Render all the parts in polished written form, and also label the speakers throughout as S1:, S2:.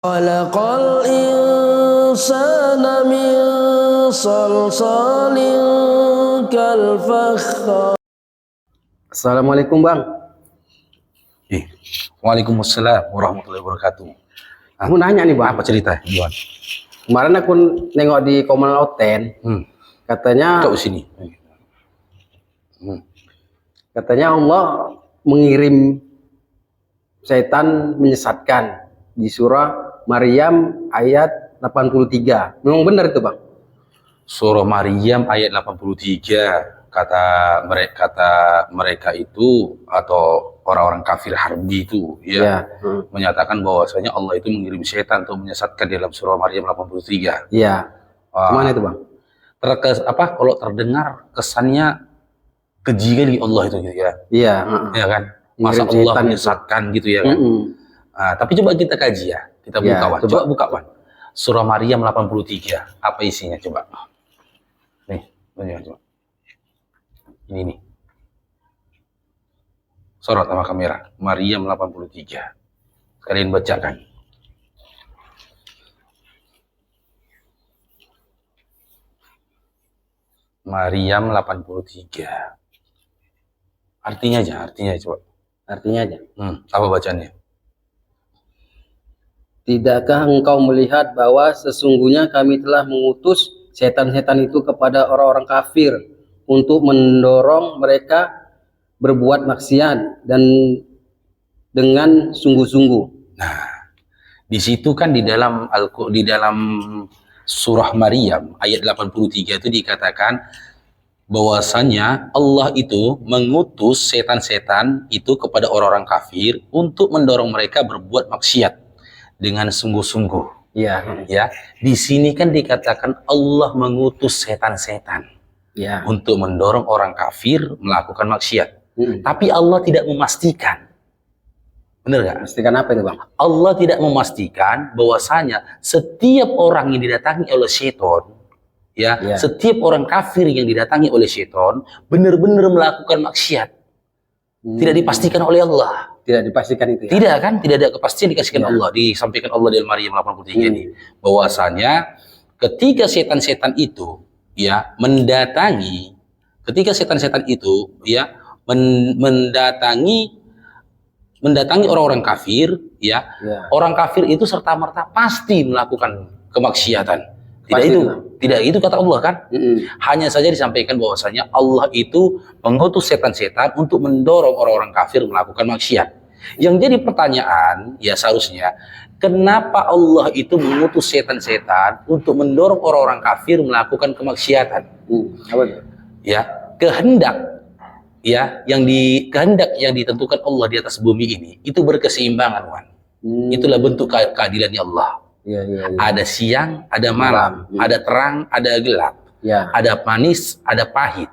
S1: Khalaqal insana min salsalin kal fakhar. Assalamualaikum Bang.
S2: Waalaikumsalam warahmatullahi wabarakatuh.
S1: Aku nanya nih Bang.
S2: Apa cerita? Gimana?
S1: Kemarin aku nengok di Komal Oten, katanya
S2: Kau sini.
S1: katanya Allah mengirim setan menyesatkan di surah Maryam ayat 83. Memang benar itu Bang?
S2: Surah Maryam ayat 83 kata mereka itu atau orang-orang kafir harbi itu menyatakan bahwasanya Allah itu mengirim setan untuk menyesatkan dalam surah Maryam 83.
S1: Iya. Gimana itu Bang?
S2: Kalau terdengar kesannya keji kali Allah itu gitu ya.
S1: Iya,
S2: ya kan? Masa Allah menyesatkan gitu ya kan? Tapi coba kita kaji ya. Kita buka Wan. Coba buka Wan. Surah Maryam 83. Apa isinya coba? Nih, coba. Ini nih. Sorot sama kamera. Maryam 83. Kalian bacakan. Maryam 83. Artinya coba.
S1: Artinya aja.
S2: Apa bacaannya?
S1: Tidakkah engkau melihat bahwa sesungguhnya kami telah mengutus setan-setan itu kepada orang-orang kafir untuk mendorong mereka berbuat maksiat dan dengan sungguh-sungguh.
S2: Nah, di situ kan di dalam surah Maryam ayat 83 itu dikatakan bahwasanya Allah itu mengutus setan-setan itu kepada orang-orang kafir untuk mendorong mereka berbuat maksiat dengan sungguh-sungguh.
S1: Iya.
S2: Ya, di sini kan dikatakan Allah mengutus setan-setan untuk mendorong orang kafir melakukan maksiat. Tapi Allah tidak memastikan. Benar nggak?
S1: Memastikan apa itu Bang?
S2: Allah tidak memastikan bahwasanya setiap orang yang didatangi oleh setan, setiap orang kafir yang didatangi oleh setan benar-benar melakukan maksiat. Tidak dipastikan oleh Allah.
S1: Tidak dipastikan itu ya?
S2: Tidak kan? Tidak ada kepastian dikasihkan Allah. Disampaikan Allah dalam Maryam 83 ini. Bahwasanya ketika setan-setan itu mendatangi, mendatangi orang-orang kafir, orang kafir itu serta-merta pasti melakukan kemaksiatan. Tidak itu kata Allah kan? Hanya saja disampaikan bahwasanya Allah itu mengutus setan-setan untuk mendorong orang-orang kafir melakukan maksiat. Yang jadi pertanyaan seharusnya, kenapa Allah itu mengutus setan-setan untuk mendorong orang-orang kafir melakukan kemaksiatan? Kehendak yang ditentukan Allah di atas bumi ini itu berkeseimbangan, Wan. Itulah bentuk keadilannya Allah. Ada siang, ada malam, ada terang, ada gelap, ada manis, ada pahit,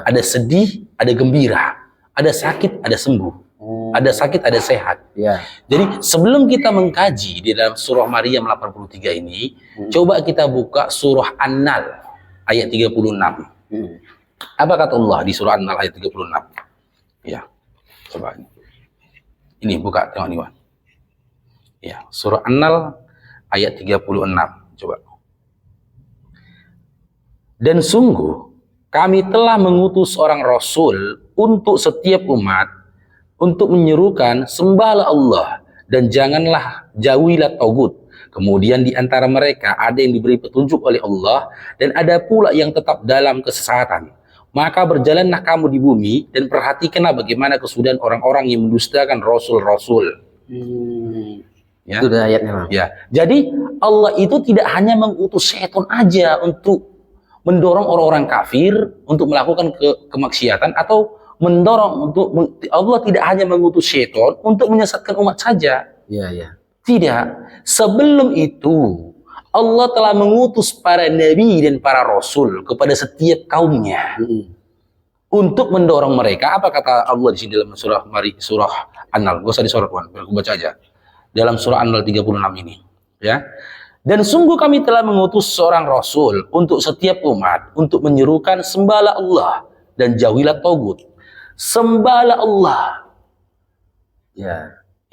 S2: ada sedih, ada gembira, ada sakit, ada sembuh, ada sakit, ada sehat. Jadi sebelum kita mengkaji di dalam surah Maryam 83 ini, coba kita buka surah An-Nahl ayat 36. Apa kata Allah di surah An-Nahl ayat 36? Coba ini buka, tengok nih, Wan. Surah An-Nahl ayat 36, coba. Dan sungguh kami telah mengutus seorang rasul untuk setiap umat untuk menyerukan sembahlah Allah dan janganlah jauhilah tagut. Kemudian di antara mereka ada yang diberi petunjuk oleh Allah dan ada pula yang tetap dalam kesesatan. Maka berjalanlah kamu di bumi dan perhatikanlah bagaimana kesudahan orang-orang yang mendustakan rasul-rasul.
S1: Itu ayatnya.
S2: Jadi Allah itu tidak hanya mengutus setan aja untuk mendorong orang-orang kafir untuk melakukan kemaksiatan atau mendorong Allah tidak hanya mengutus setan untuk menyesatkan umat saja. Tidak. Sebelum itu Allah telah mengutus para nabi dan para rasul kepada setiap kaumnya untuk mendorong mereka. Apa kata Allah di sini dalam surah An-Nahl? Gak usah disorot, Wan. Aku baca aja. Dalam surah An-Nahl 36 ini, Dan sungguh kami telah mengutus seorang rasul untuk setiap umat untuk menyerukan sembahlah Allah dan jauhilah tagut. Sembahlah Allah.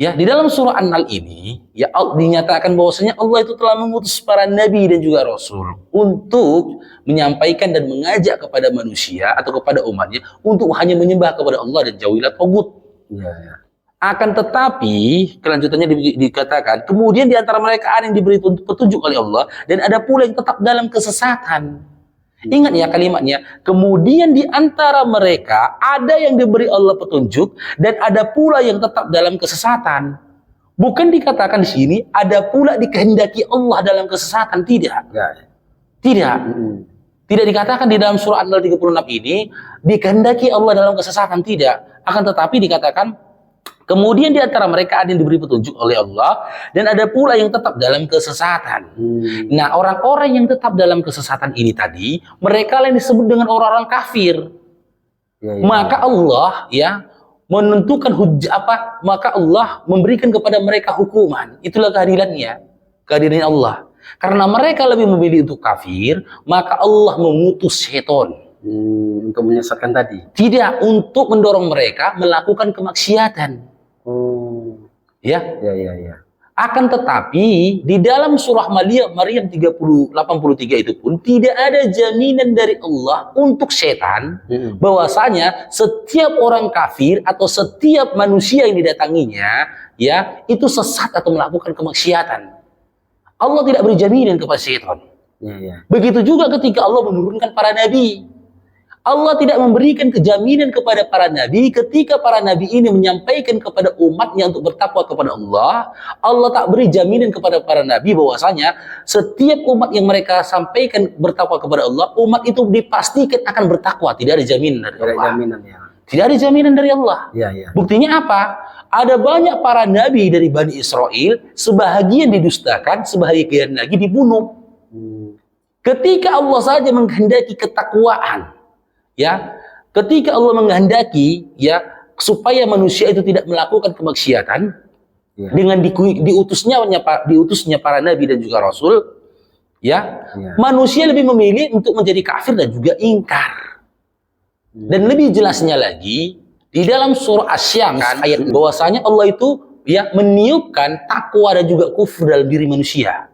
S2: Ya, di dalam surah An-Nahl ini ya dinyatakan bahwasanya Allah itu telah mengutus para nabi dan juga rasul untuk menyampaikan dan mengajak kepada manusia atau kepada umatnya untuk hanya menyembah kepada Allah dan jauhilah tagut.
S1: Iya, ya.
S2: Akan tetapi kelanjutannya dikatakan kemudian di antara mereka ada yang diberi petunjuk oleh Allah dan ada pula yang tetap dalam kesesatan. Ingat ya kalimatnya, kemudian di antara mereka ada yang diberi Allah petunjuk dan ada pula yang tetap dalam kesesatan. Bukan dikatakan di sini ada pula dikehendaki Allah dalam kesesatan, tidak.
S1: Ya.
S2: Tidak. Tidak dikatakan di dalam surah An-Nahl 36 ini dikehendaki Allah dalam kesesatan, tidak. Akan tetapi dikatakan kemudian di antara mereka ada yang diberi petunjuk oleh Allah dan ada pula yang tetap dalam kesesatan. Nah, orang-orang yang tetap dalam kesesatan ini tadi, mereka yang disebut dengan orang-orang kafir.
S1: Ya.
S2: Maka Allah ya menentukan maka Allah memberikan kepada mereka hukuman. Itulah keadilannya, keadilan Allah. Karena mereka lebih memilih untuk kafir, maka Allah mengutus setan.
S1: Untuk menyesatkan tadi.
S2: Tidak untuk mendorong mereka melakukan kemaksiatan. Ya. Akan tetapi di dalam surah Maryam 83 itu pun tidak ada jaminan dari Allah untuk setan bahwasanya setiap orang kafir atau setiap manusia yang didatanginya ya itu sesat atau melakukan kemaksiatan. Allah tidak beri jaminan kepada setan. Begitu juga ketika Allah menurunkan para nabi. Allah tidak memberikan kejaminan kepada para nabi ketika para nabi ini menyampaikan kepada umatnya untuk bertakwa kepada Allah. Allah tak beri jaminan kepada para nabi bahwasanya setiap umat yang mereka sampaikan bertakwa kepada Allah, umat itu dipastikan akan bertakwa. Tidak ada jaminan dari Allah. Tidak ada jaminan dari Allah. Buktinya apa? Ada banyak para nabi dari Bani Israel, sebahagian didustakan, sebahagian lagi dibunuh. Ketika Allah saja menghendaki ketakwaan, ya, ketika Allah menghendaki ya supaya manusia itu tidak melakukan kemaksiatan dengan diutusnya para nabi dan juga rasul, ya, manusia lebih memilih untuk menjadi kafir dan juga ingkar. Dan lebih jelasnya lagi di dalam surah Asy-Syams ayat bahwasanya Allah itu ya meniupkan takwa dan juga kufur dalam diri manusia.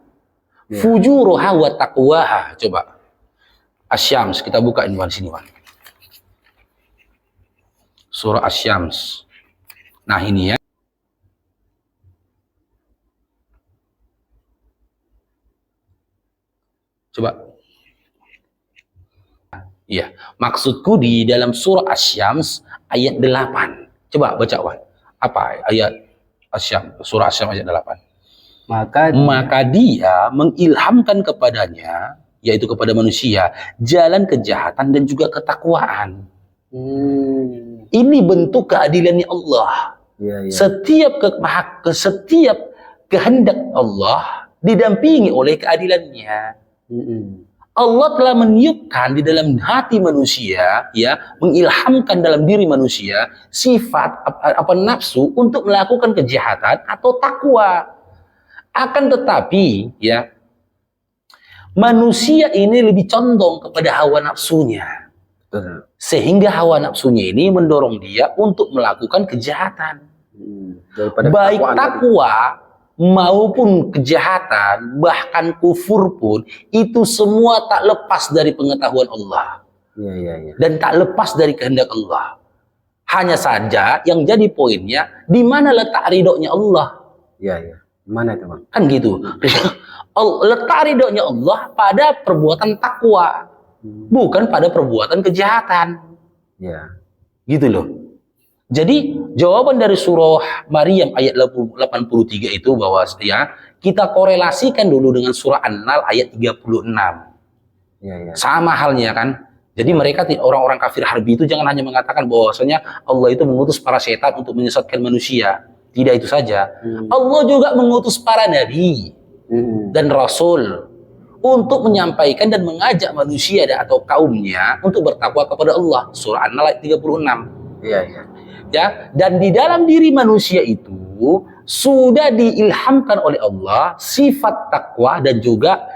S2: Fujuruha wa taqwaha. Coba Asy-Syams kita buka ini di sini, Wan. Surah Asy-Syams. Nah, ini ya. Coba. Iya, maksudku di dalam surah Asy-Syams ayat 8. Coba baca, Wan. Apa ayat Asy-Syams? Surah Asy-Syams ayat 8. Maka dia mengilhamkan kepadanya, yaitu kepada manusia, jalan kejahatan dan juga ketakwaan. Ini bentuk keadilannya Allah. Setiap kehendak Allah didampingi oleh keadilannya. Allah telah meniupkan di dalam hati manusia, ya, mengilhamkan dalam diri manusia sifat nafsu untuk melakukan kejahatan atau takwa. Akan tetapi, ya, manusia ini lebih condong kepada hawa nafsunya. Sehingga hawa nafsunya ini mendorong dia untuk melakukan kejahatan. Baik takwa maupun kejahatan, bahkan kufur pun, itu semua tak lepas dari pengetahuan Allah. Dan tak lepas dari kehendak Allah. Hanya saja yang jadi poinnya, di mana letak ridhonya Allah.
S1: Mana itu, Bang?
S2: Kan gitu. Letak ridhonya Allah pada perbuatan takwa, bukan pada perbuatan kejahatan. Gitu loh. Jadi jawaban dari surah Maryam ayat 83 itu bahwa ya kita korelasikan dulu dengan surah An-Nahl ayat 36. Sama halnya kan. Jadi mereka orang-orang kafir harbi itu jangan hanya mengatakan bahwasanya Allah itu mengutus para setan untuk menyesatkan manusia. Tidak itu saja. Allah juga mengutus para nabi dan rasul untuk menyampaikan dan mengajak manusia atau kaumnya untuk bertakwa kepada Allah. Surah An-Nahl ayat 36. Ya, dan di dalam diri manusia itu sudah diilhamkan oleh Allah sifat takwa dan juga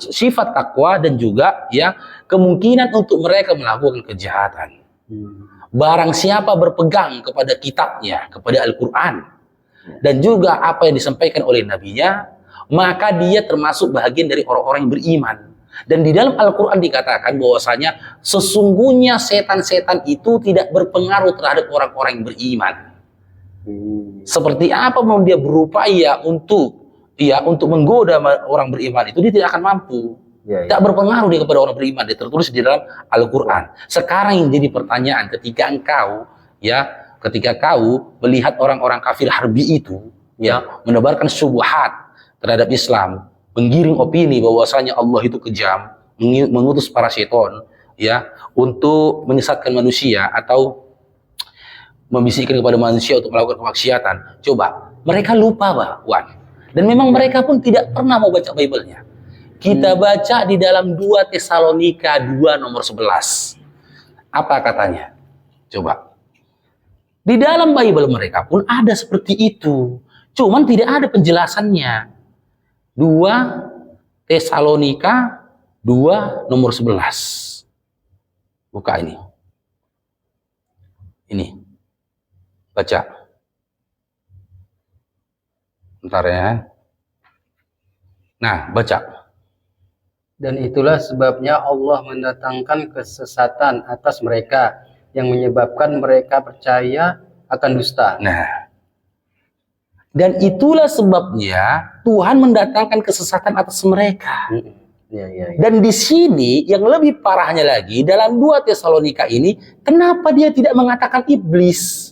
S2: sifat takwa dan juga ya kemungkinan untuk mereka melakukan kejahatan. barang siapa berpegang kepada kitabnya, kepada Al-Quran, dan juga apa yang disampaikan oleh nabinya, maka dia termasuk bagian dari orang-orang yang beriman. Dan di dalam Al-Quran dikatakan bahwasanya sesungguhnya setan-setan itu tidak berpengaruh terhadap orang-orang yang beriman. Seperti apa mau dia berupaya untuk menggoda orang beriman itu, dia tidak akan mampu. Tak berpengaruh dia kepada orang beriman. Dia tertulis di dalam Al-Quran. Sekarang yang jadi pertanyaan, ketika kau melihat orang-orang kafir harbi itu menebarkan syubhat terhadap Islam, menggiring opini bahwasanya Allah itu kejam, mengutus para seton untuk menyesatkan manusia atau membisikkan kepada manusia untuk melakukan kemaksiatan. Coba, mereka lupa bahwa, dan memang mereka pun tidak pernah mau baca Bible-nya. Kita baca di dalam 2 Tesalonika 2 nomor 11. Apa katanya? Coba. Di dalam Bible mereka pun ada seperti itu. Cuman tidak ada penjelasannya. 2 Tesalonika 2 nomor 11. Buka ini. Ini. Baca. Bentar ya. Nah, baca.
S1: Dan itulah sebabnya Allah mendatangkan kesesatan atas mereka yang menyebabkan mereka percaya akan dusta.
S2: Nah, dan itulah sebabnya Tuhan mendatangkan kesesatan atas mereka. Dan di sini yang lebih parahnya lagi, dalam 2 Tesalonika ini, kenapa dia tidak mengatakan iblis?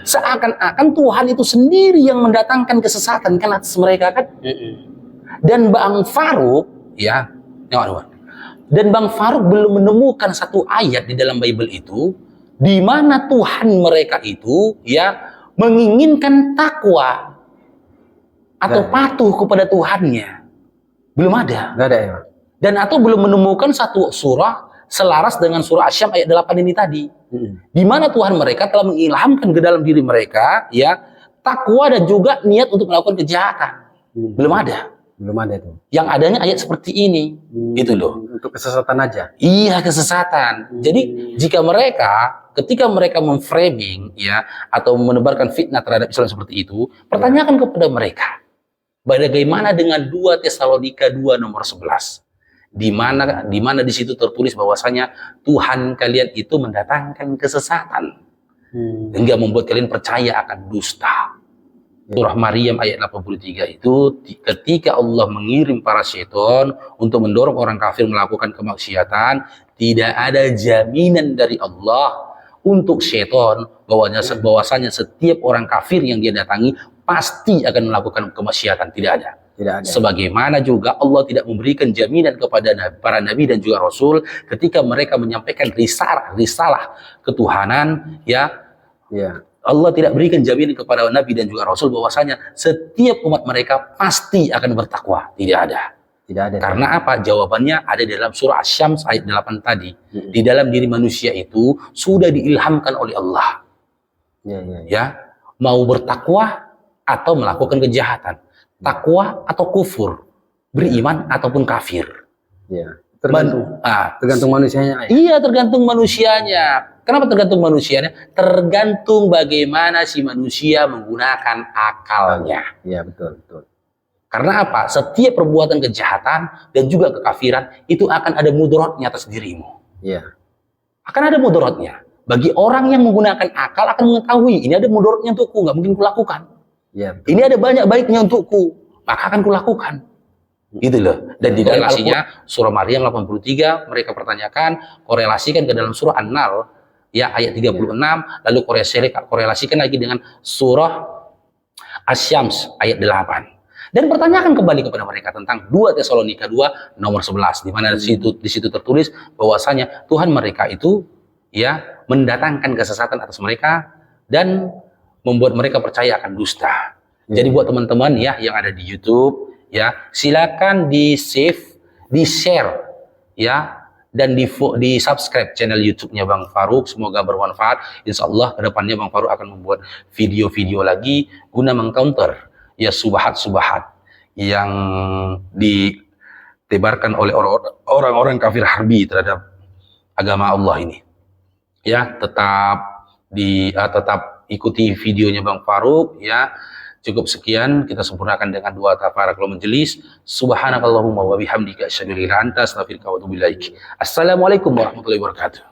S2: Seakan-akan Tuhan itu sendiri yang mendatangkan kesesatan kan atas mereka kan? Dan Bang Farouk, dan Bang Farouk belum menemukan satu ayat di dalam Bible itu di mana Tuhan mereka itu menginginkan takwa atau patuh kepada Tuhannya. Belum ada.
S1: Nggak ada ya.
S2: Dan atau belum menemukan satu surah selaras dengan surah Asy-Syams ayat 8 ini tadi. Di mana Tuhan mereka telah mengilhamkan ke dalam diri mereka takwa dan juga niat untuk melakukan kejahatan. Belum ada.
S1: Belum ada itu.
S2: Yang adanya ayat seperti ini. Itu loh.
S1: Untuk kesesatan aja.
S2: Iya, kesesatan. Jadi jika ketika mereka memframing atau menebarkan fitnah terhadap Islam seperti itu, pertanyakan kepada mereka, bagaimana dengan 2 Tesalonika 2 nomor 11? Di mana di situ tertulis bahwasanya Tuhan kalian itu mendatangkan kesesatan hingga membuat kalian percaya akan dusta. Surah Maryam ayat 83 itu, ketika Allah mengirim para seton untuk mendorong orang kafir melakukan kemaksiatan, tidak ada jaminan dari Allah untuk seton bahwasanya setiap orang kafir yang dia datangi pasti akan melakukan kemaksiatan. Tidak ada. Sebagaimana juga Allah tidak memberikan jaminan kepada para nabi dan juga rasul ketika mereka menyampaikan risalah ketuhanan Allah tidak berikan jaminan kepada nabi dan juga rasul bahwasanya setiap umat mereka pasti akan bertakwa. Tidak ada. Karena apa? Jawabannya ada di dalam surah Asy-Syams ayat 8 tadi. Di dalam diri manusia itu sudah diilhamkan oleh Allah. Mau bertakwa atau melakukan kejahatan. Takwa atau kufur. Beriman ataupun kafir.
S1: Tergantung manusianya.
S2: Iya, tergantung manusianya. Kenapa tergantung manusianya? Tergantung bagaimana si manusia menggunakan akalnya.
S1: Iya, betul.
S2: Karena apa? Setiap perbuatan kejahatan dan juga kekafiran itu akan ada mudaratnya atas dirimu. Akan ada mudaratnya. Bagi orang yang menggunakan akal akan mengetahui ini ada mudaratnya untukku, nggak mungkin kulakukan. Ini ada banyak baiknya untukku, maka akan kulakukan. Gitu loh. Dan di dalam korelasinya surah Maryam 83 mereka pertanyakan, korelasikan ke dalam surah An-Nahl ayat 36, lalu korelasikan lagi dengan surah Asy-Syams ayat 8. Dan pertanyakan kembali kepada mereka tentang 2 Tesalonika 2 nomor 11 di mana di situ tertulis bahwasanya Tuhan mereka itu mendatangkan kesesatan atas mereka dan membuat mereka percaya akan dusta. Jadi buat teman-teman yang ada di YouTube silakan di-save, di-share dan di subscribe channel YouTube-nya Bang Farouk. Semoga bermanfaat. Insya Allah kedepannya Bang Farouk akan membuat video-video lagi guna mengcounter subhat-subhat yang ditebarkan oleh orang-orang kafir harbi terhadap agama Allah ini. ya tetap ikuti videonya Bang Faruk ya. Cukup sekian, kita sempurnakan dengan dua tafarakul majelis. Subhanakallahumma wa bihamdika asyhadu an la ilaha illa anta astaghfiruka wa atubu ilaik. Assalamualaikum warahmatullahi wabarakatuh.